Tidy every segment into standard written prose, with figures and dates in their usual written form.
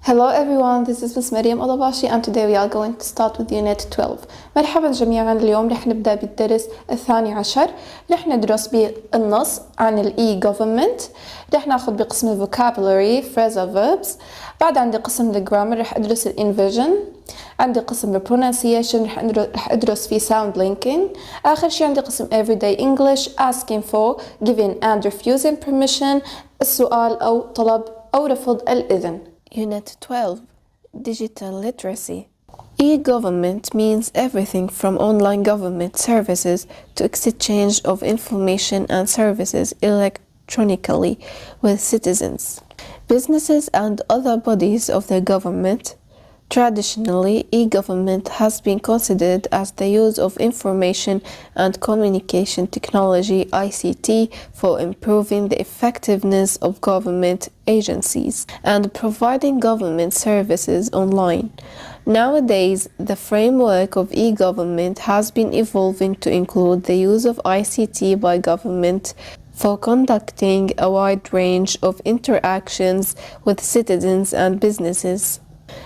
Hello everyone, this is Miss Maryam Adabashi and today we are going to start with Unit 12. مرحبا جميعا. اليوم رح نبدأ بالدرس الثاني عشر. رح ندرس بالنص عن ال e-government. رح ناخذ بقسم ال vocabulary, phrasal verbs. بعد عندي قسم ال grammar رح أدرس ال inversion. عندي قسم ال pronunciation رح أدرس فيه sound linking. آخر شيء عندي قسم everyday English, asking for, giving and refusing permission, السؤال أو طلب أو رفض الإذن. Unit 12, Digital Literacy. E-government means everything from online government services to exchange of information and services electronically with citizens, businesses and other bodies of the government. Traditionally, e-government has been considered as the use of information and communication technology (ICT) for improving the effectiveness of government agencies and providing government services online. Nowadays, the framework of e-government has been evolving to include the use of ICT by government for conducting a wide range of interactions with citizens and businesses,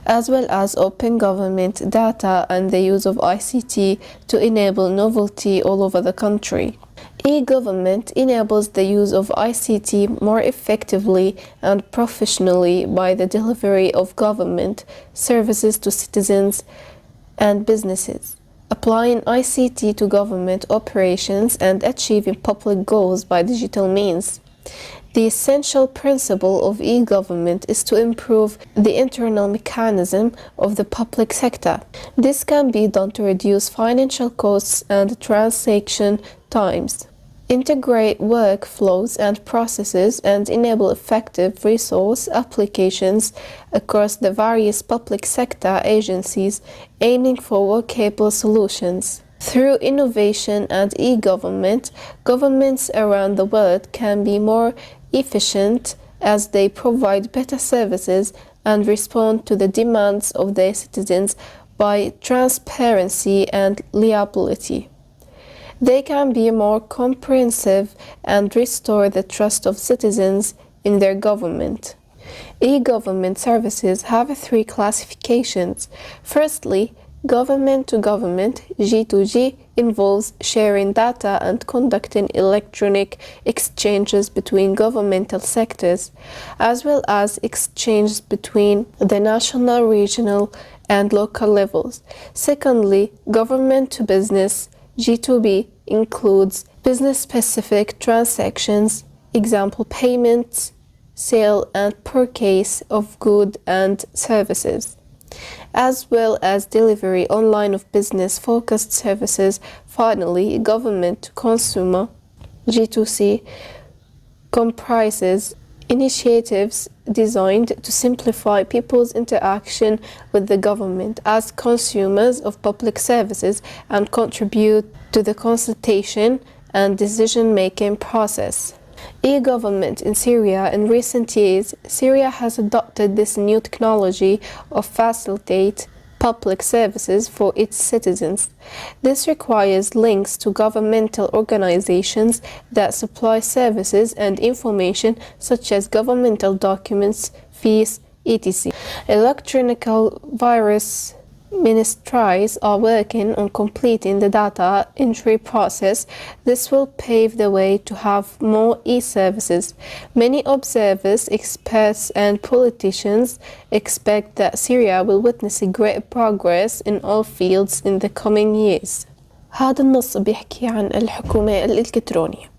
as well as open government data and the use of ICT to enable novelty all over the country. E-government enables the use of ICT more effectively and professionally by the delivery of government services to citizens and businesses, applying ICT to government operations and achieving public goals by digital means. The essential principle of e-government is to improve the internal mechanism of the public sector. This can be done to reduce financial costs and transaction times, integrate workflows and processes, and enable effective resource applications across the various public sector agencies, aiming for workable solutions. Through innovation and e-government, governments around the world can be more efficient as they provide better services and respond to the demands of their citizens by transparency and reliability. They can be more comprehensive and restore the trust of citizens in their government. E-government services have three classifications. Firstly, government to government, G2G, involves sharing data and conducting electronic exchanges between governmental sectors, as well as exchanges between the national, regional, and local levels. Secondly, government to business, G2B, includes business-specific transactions, example payments, sale and purchase of goods and services, as well as delivery online of business-focused services. Finally, government to consumer, G2C, comprises initiatives designed to simplify people's interaction with the government as consumers of public services and contribute to the consultation and decision-making process. E-government in Syria. In recent years, Syria has adopted this new technology of facilitate public services for its citizens. This requires links to governmental organizations that supply services and information such as governmental documents, fees, etc. Electronic virus ministries are working on completing the data entry process. This will pave the way to have more e-services. Many observers, experts, and politicians expect that Syria will witness a great progress in all fields in the coming years. هذا النص بيحكي عن الحكومة الإلكترونية.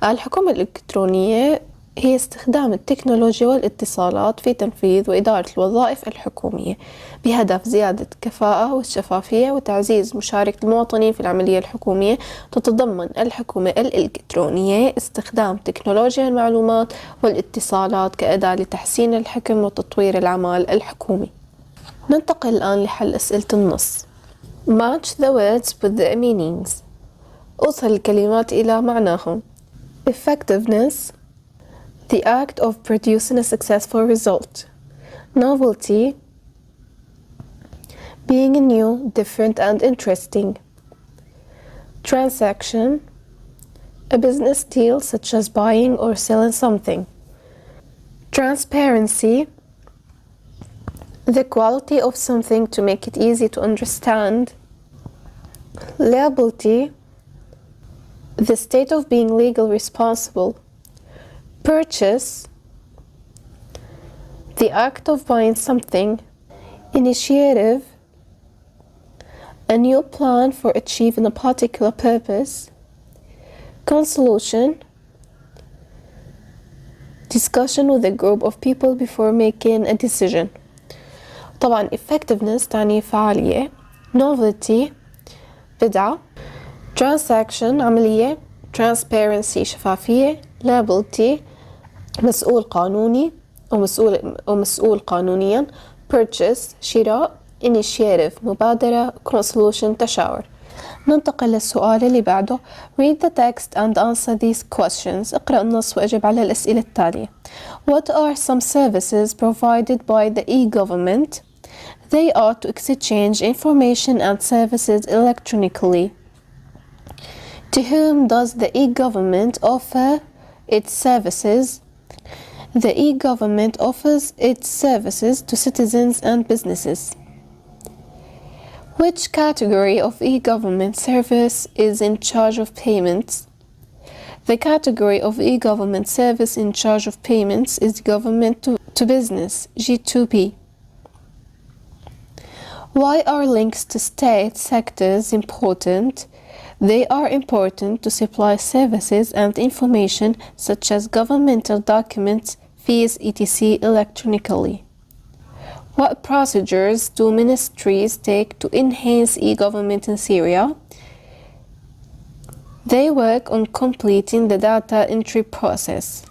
الحكومة الإلكترونية هي استخدام التكنولوجيا والاتصالات في تنفيذ وإدارة الوظائف الحكومية بهدف زيادة الكفاءة والشفافية وتعزيز مشاركة المواطنين في العملية الحكومية. تتضمن الحكومة الإلكترونية استخدام تكنولوجيا المعلومات والاتصالات كأداة لتحسين الحكم وتطوير العمل الحكومي. ننتقل الآن لحل أسئلة النص. Match the words with the meanings. أوصل الكلمات إلى معناهم. Effectiveness, the act of producing a successful result. Novelty, being new, different, and interesting. Transaction, a business deal such as buying or selling something. Transparency, The quality of something to make it easy to understand. Liability, the state of being legal responsible. Purchase, the act of buying something. Initiative, a new plan for achieving a particular purpose. Consultation, discussion with a group of people before making a decision. طبعا effectiveness تعني فعالية. Novelty بدعة. Transaction عملية. Transparency شفافية. Liability مسؤول قانوني أو مسؤول قانونيا. Purchase شراء. Initiative مبادرة. Consultation تشاور. ننتقل للسؤال اللي بعده. Read the text and answer these questions. اقرأ النص وأجب على الأسئلة التالية. What are some services provided by the e-government? They are to exchange information and services electronically. To whom does the e-government offer its services? The e-government offers its services to citizens and businesses. Which category of e-government service is in charge of payments? The category of e-government service in charge of payments is government to business, G2P. Why are links to state sectors important? They are important to supply services and information such as governmental documents, fees, etc. electronically. What procedures do ministries take to enhance e-government in Syria? They work on completing the data entry process.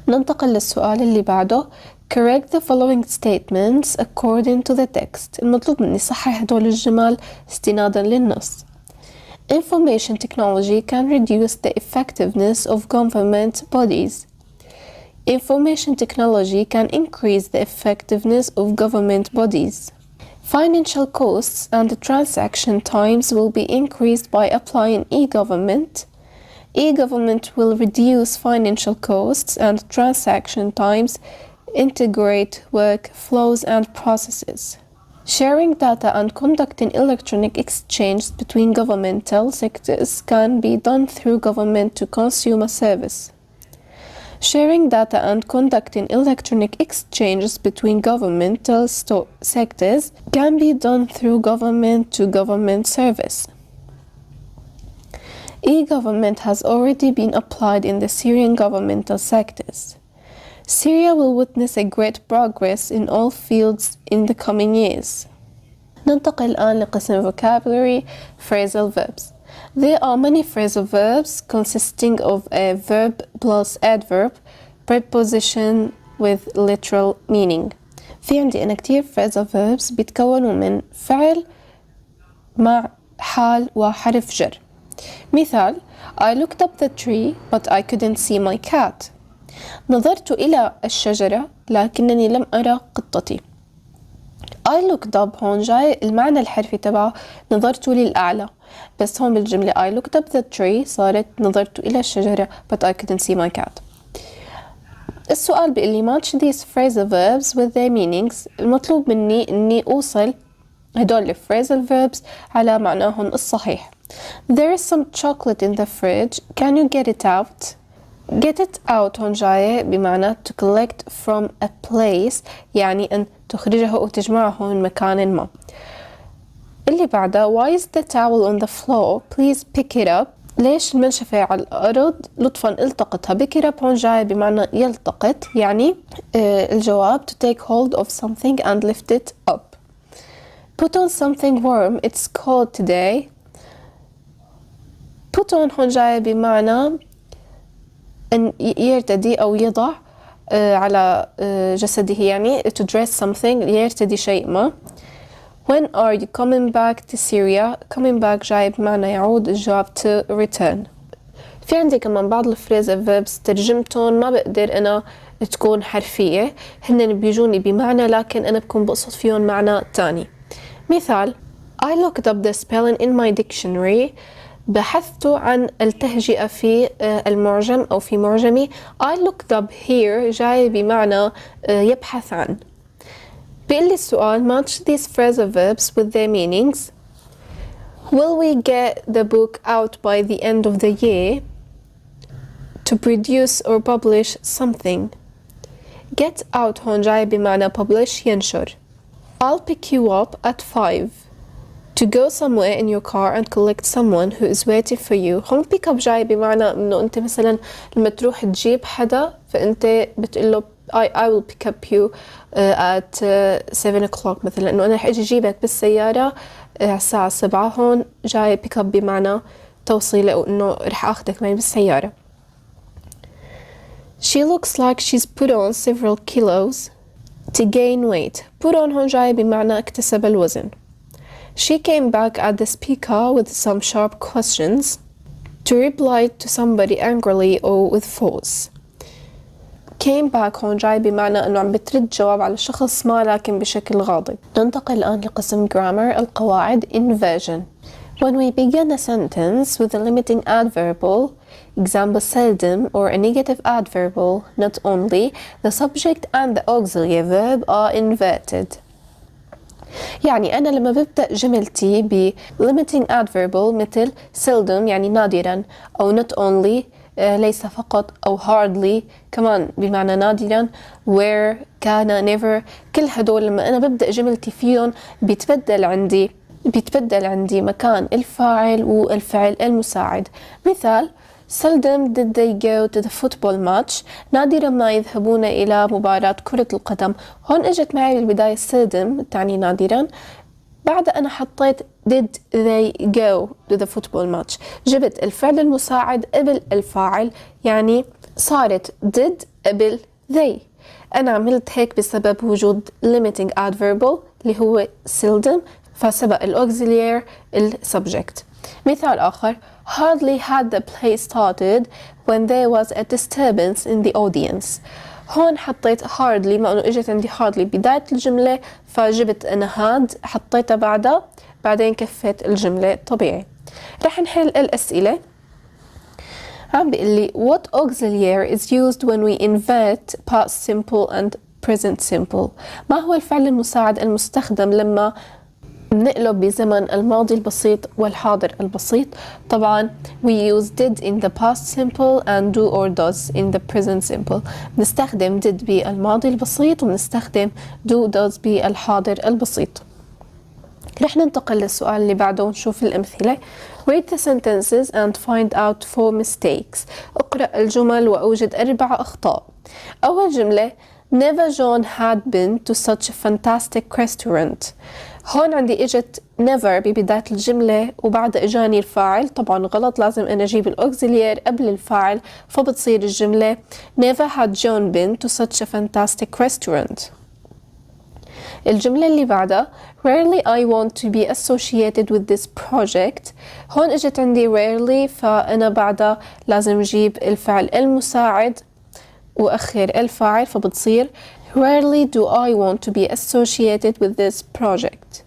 ننتقل للسؤال اللي بعده. Correct the following statements according to the text. المطلوب مني صحح هدول الجمل استنادا للنص. Information technology can reduce the effectiveness of government bodies. Information technology can increase the effectiveness of government bodies. Financial costs and transaction times will be increased by applying e-government. E-government will reduce financial costs and transaction times, integrate workflows and processes. Sharing data and conducting electronic exchange between governmental sectors can be done through government-to-consumer service. Sharing data and conducting electronic exchanges between governmental sectors can be done through government-to-government service. E-government has already been applied in the Syrian governmental sectors. Syria will witness a great progress in all fields in the coming years. ننتقل الآن لقسم vocabulary, phrasal verbs. There are many phrasal verbs consisting of a verb plus adverb, preposition with literal meaning. في عندي أنا كتير phrasal verbs بيتكونوا من فعل مع حال وحرف جر. مثال: I looked up the tree but I couldn't see my cat. نظرت إلى الشجرة لكنني لم أرى قطتي. I looked up هون جاي المعنى الحرفي تبعه نظرت للأعلى، بس هون بالجملة I looked up the tree صارت نظرت إلى الشجرة but I couldn't see my cat. السؤال بيقول لي match these phrasal verbs with their meanings. المطلوب مني إني أوصل هدول phrasal verbs على معناهم الصحيح. There is some chocolate in the fridge. Can you get it out? Get it out هون جاية بمعنى to collect from a place، يعني أن تخرجه أو تجمعه من مكان ما. اللي بعده why is the towel on the floor? Please pick it up. ليش المنشفة على الأرض؟ لطفا التقطها. pick it up هون جاية بمعنى يلتقط، يعني الجواب to take hold of something and lift it up. Put on something warm. It's cold today. put on هون جاية بمعنى أن يرتدي أو يضع على جسده، يعني to dress something، يرتدي شيء ما. When are you coming back to Syria? coming back جاي بمعنى يعود، الجواب to return. في عندي كمان بعض الفريزال verbs ترجمتهم ما بقدر أنا تكون حرفية، هن بيجوني بمعنى لكن أنا بكون بقصد فيهم معنى تاني. مثال: I looked up the spelling in my dictionary. بحثت عن التهجئة في المعجم أو في معجمي. I looked up here جاي بمعنى يبحث عن. بيقول لي السؤال match these phrasal verbs with their meanings. Will we get the book out by the end of the year? To produce or publish something. Get out هون جاي بمعنى publish ينشر. I'll pick you up at 5. To go somewhere in your car and collect someone who is waiting for you. هون pick up جاي بمعنى انه انت مثلا لما تروح تجيب حدا فانت بتقول له I will pick up you at 7 o'clock مثلا، انه انا رح اجي اجيبك بالسيارة الساعة 7. هون جاي pick up بمعنى توصيل او انه رح اخذك معي بالسيارة. She looks like she's put on several kilos to gain weight. Put on هون جاي بمعنى اكتسب الوزن. She came back at the speaker with some sharp questions to reply to somebody angrily or with force. Came back هون جاي بمعنى أنه عم بترد جواب على شخص ما لكن بشكل غاضب. ننتقل الآن لقسم grammar القواعد inversion. When we begin a sentence with a limiting adverbial, example seldom, or a negative adverbial, not only, the subject and the auxiliary verb are inverted. يعني أنا لما ببدأ جملتي ب limiting adverbial مثل seldom يعني نادرا، أو not only ليس فقط، أو hardly كمان بمعنى نادرا، where كان never، كل هدول لما أنا ببدأ جملتي فيهم بيتبدل عندي مكان الفاعل والفعل المساعد. مثال seldom did they go to the football match. نادرا ما يذهبون إلى مباراة كرة القدم. هون اجت معي بالبداية seldom تعني نادرا، بعد أنا حطيت did they go to the football match، جبت الفعل المساعد قبل الفاعل، يعني صارت did قبل they. أنا عملت هيك بسبب وجود limiting adverbial اللي هو seldom، فسبق الauxiliary السبجكت. مثال آخر hardly had the play started when there was a disturbance in the audience. هون حطيت hardly ما أنه إجت عندي hardly بداية الجملة، فجبت أنا had حطيتها بعدها، بعدين كفيت الجملة طبيعي. رح نحل الأسئلة. عم بيقول لي what auxiliary is used when we invert past simple and present simple. ما هو الفعل المساعد المستخدم لما نقلب بزمن الماضي البسيط والحاضر البسيط؟ طبعا we use did in the past simple and do or does in the present simple. نستخدم did بالماضي البسيط ونستخدم do does بالحاضر البسيط. رح ننتقل للسؤال اللي بعده ونشوف الأمثلة. Read the sentences and find out 4 mistakes. اقرأ الجمل وأوجد 4 أخطاء. أول جملة Never John had been to such a fantastic restaurant. هون عندي اجت never ببداية الجملة وبعد اجاني الفاعل، طبعا غلط، لازم انا اجيب الاوكسيليير قبل الفاعل، فبتصير الجملة never had John been to such a fantastic restaurant. الجملة اللي بعدها rarely I want to be associated with this project. هون اجت عندي rarely، فانا بعدها لازم اجيب الفعل المساعد واخر الفاعل، فبتصير rarely do I want to be associated with this project.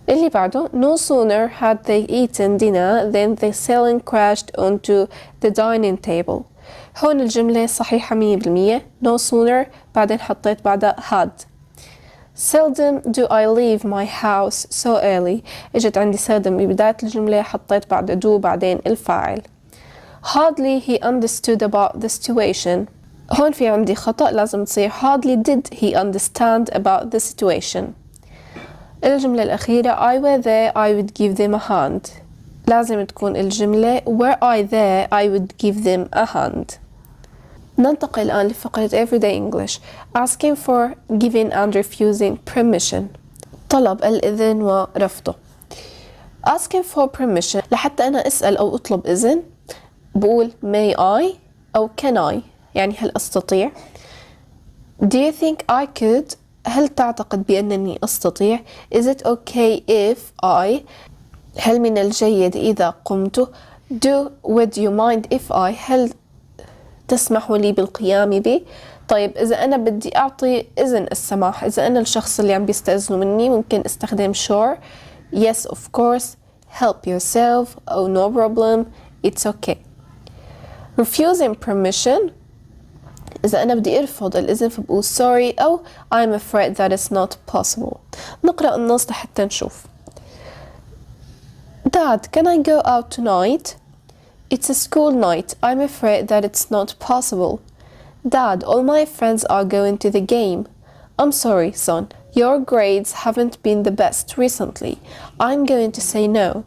اللي بعده no sooner had they eaten dinner than the ceiling crashed onto the dining table. هون الجملة صحيحة 100%. no sooner بعدين حطيت بعدها had. seldom do I leave my house so early. اجت عندي seldom ببداية الجملة، حطيت بعد do بعدين الفاعل. hardly he understood about the situation. هون في عندي خطأ، لازم تصير hardly did he understand about the situation. الجملة الأخيرة I were there I would give them a hand. لازم تكون الجملة were I there I would give them a hand. ننتقل الآن لفقرة everyday English. asking for, giving and refusing permission. طلب الإذن ورفضه. asking for permission لحتى أنا أسأل أو أطلب إذن بقول may I أو can I، يعني هل أستطيع. do you think I could، هل تعتقد بأنني أستطيع. is it okay if I، هل من الجيد إذا قمت. would you mind if I، هل تسمح لي بالقيام به. طيب إذا أنا بدي أعطي إذن السماح، إذا أنا الشخص اللي عم بيستأذنوا مني، ممكن استخدم sure، yes of course، help yourself أو no problem، it's okay. refusing permission إذا أنا بدي أرفض الإذن فبقول sorry أو I'm afraid that it's not possible. نقرأ النص لحتى نشوف. Dad, can I go out tonight? It's a school night. I'm afraid that it's not possible. Dad, all my friends are going to the game. I'm sorry, son. Your grades haven't been the best recently. I'm going to say no.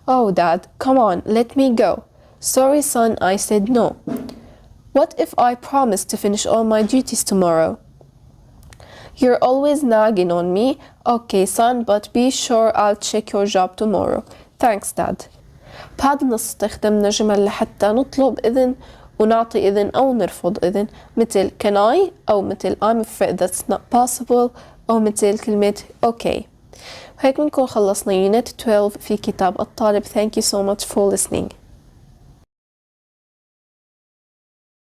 Oh, Dad, come on, let me go. Sorry, son, I said no. What if I promise to finish all my duties tomorrow? You're always nagging on me. Okay, son, but be sure I'll check your job tomorrow. Thanks, Dad. بهذا النص استخدمنا جمل لحتى نطلب إذن ونعطي إذن أو نرفض إذن، مثل can I أو مثل I'm afraid that's not possible أو مثل كلمة okay. وهيك بنكون خلصنا Unit 12 في كتاب الطالب. Thank you so much for listening.